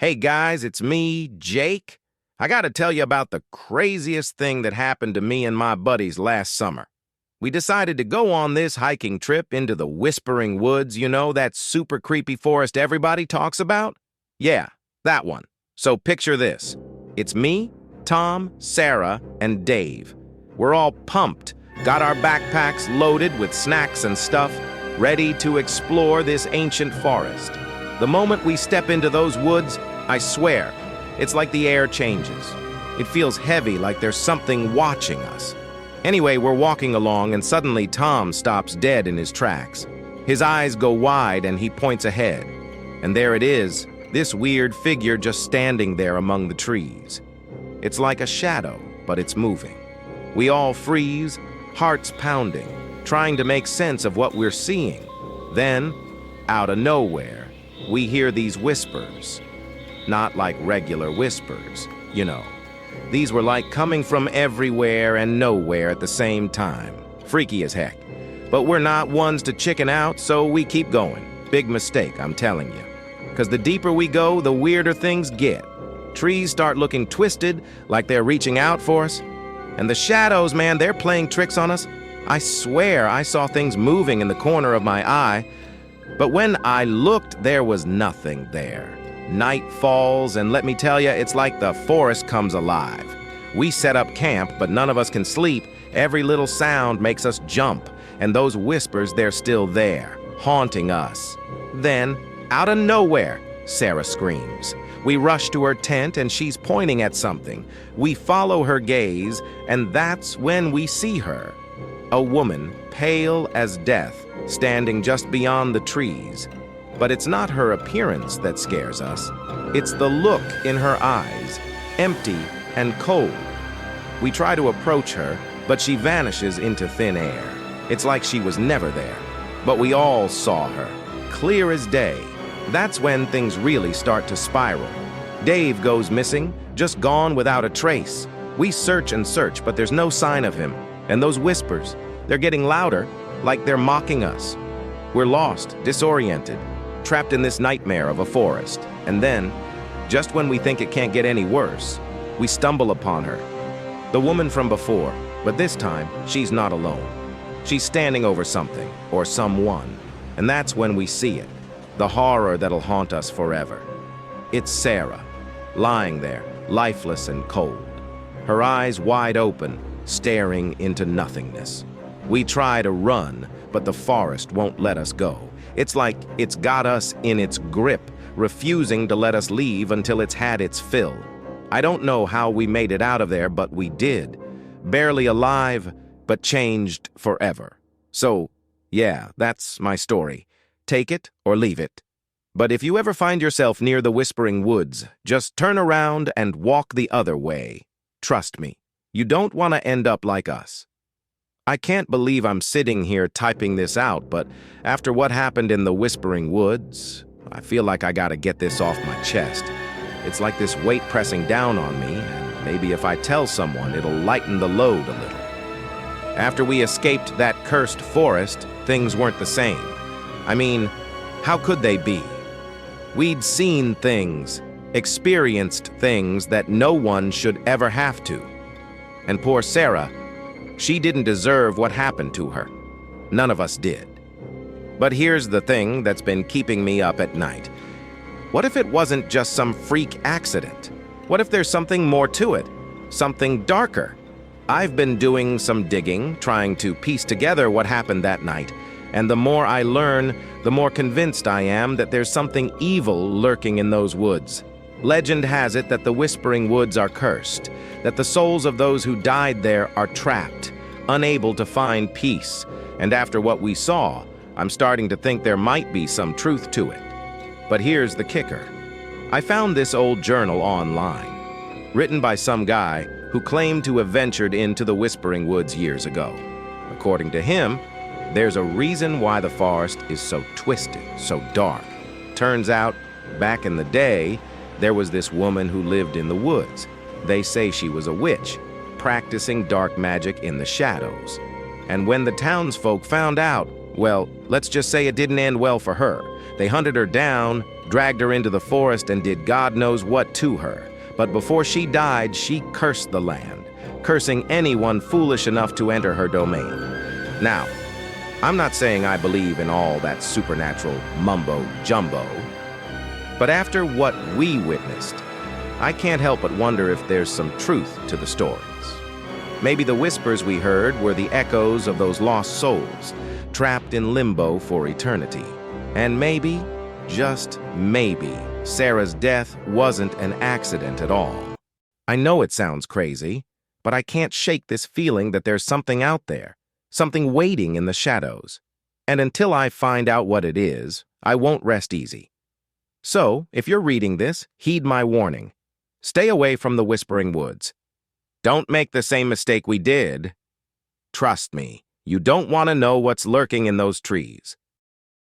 Hey guys, it's me, Jake. I gotta tell you about the craziest thing that happened to me and my buddies last summer. We decided to go on this hiking trip into the Whispering Woods, that super creepy forest everybody talks about? Yeah, that one. So picture this. It's me, Tom, Sarah, and Dave. We're all pumped, got our backpacks loaded with snacks and stuff, ready to explore this ancient forest. The moment we step into those woods, I swear, it's like the air changes. It feels heavy, like there's something watching us. Anyway, we're walking along and suddenly Tom stops dead in his tracks. His eyes go wide and he points ahead. And there it is, this weird figure just standing there among the trees. It's like a shadow, but it's moving. We all freeze, hearts pounding, trying to make sense of what we're seeing. Then, out of nowhere, we hear these whispers. Not like regular whispers, These were like coming from everywhere and nowhere at the same time. Freaky as heck. But we're not ones to chicken out, so we keep going. Big mistake, I'm telling you. Because the deeper we go, the weirder things get. Trees start looking twisted, like they're reaching out for us. And the shadows, man, they're playing tricks on us. I swear I saw things moving in the corner of my eye. But when I looked, there was nothing there. Night falls, and let me tell you, it's like the forest comes alive. We set up camp, but none of us can sleep. Every little sound makes us jump, and those whispers, they're still there, haunting us. Then, out of nowhere, Sarah screams. We rush to her tent, and she's pointing at something. We follow her gaze, and that's when we see her. A woman, pale as death, standing just beyond the trees. But it's not her appearance that scares us. It's the look in her eyes, empty and cold. We try to approach her, but she vanishes into thin air. It's like she was never there. But we all saw her, clear as day. That's when things really start to spiral. Dave goes missing, just gone without a trace. We search and search, but there's no sign of him. And those whispers, they're getting louder, like they're mocking us. We're lost, disoriented, trapped in this nightmare of a forest. And then, just when we think it can't get any worse, we stumble upon her. The woman from before, but this time, she's not alone. She's standing over something, or someone, and that's when we see it, the horror that'll haunt us forever. It's Sarah, lying there, lifeless and cold, her eyes wide open, staring into nothingness. We try to run, but the forest won't let us go. It's like it's got us in its grip, refusing to let us leave until it's had its fill. I don't know how we made it out of there, but we did. Barely alive, but changed forever. So, yeah, that's my story. Take it or leave it. But if you ever find yourself near the Whispering Woods, just turn around and walk the other way. Trust me, you don't want to end up like us. I can't believe I'm sitting here typing this out, but after what happened in the Whispering Woods, I feel like I gotta get this off my chest. It's like this weight pressing down on me, and maybe if I tell someone, it'll lighten the load a little. After we escaped that cursed forest, things weren't the same. I mean, how could they be? We'd seen things, experienced things that no one should ever have to. And poor Sarah, she didn't deserve what happened to her. None of us did. But here's the thing that's been keeping me up at night. What if it wasn't just some freak accident? What if there's something more to it? Something darker? I've been doing some digging, trying to piece together what happened that night. And the more I learn, the more convinced I am that there's something evil lurking in those woods. Legend has it that the Whispering Woods are cursed, that the souls of those who died there are trapped, unable to find peace. And after what we saw, I'm starting to think there might be some truth to it. But here's the kicker. I found this old journal online, written by some guy who claimed to have ventured into the Whispering Woods years ago. According to him, there's a reason why the forest is so twisted, so dark. Turns out, back in the day, there was this woman who lived in the woods. They say she was a witch, practicing dark magic in the shadows. And when the townsfolk found out, well, let's just say it didn't end well for her. They hunted her down, dragged her into the forest and did God knows what to her. But before she died, she cursed the land, cursing anyone foolish enough to enter her domain. Now, I'm not saying I believe in all that supernatural mumbo-jumbo, but after what we witnessed, I can't help but wonder if there's some truth to the stories. Maybe the whispers we heard were the echoes of those lost souls, trapped in limbo for eternity. And maybe, just maybe, Sarah's death wasn't an accident at all. I know it sounds crazy, but I can't shake this feeling that there's something out there, something waiting in the shadows. And until I find out what it is, I won't rest easy. So, if you're reading this, heed my warning. Stay away from the Whispering Woods. Don't make the same mistake we did. Trust me, you don't want to know what's lurking in those trees.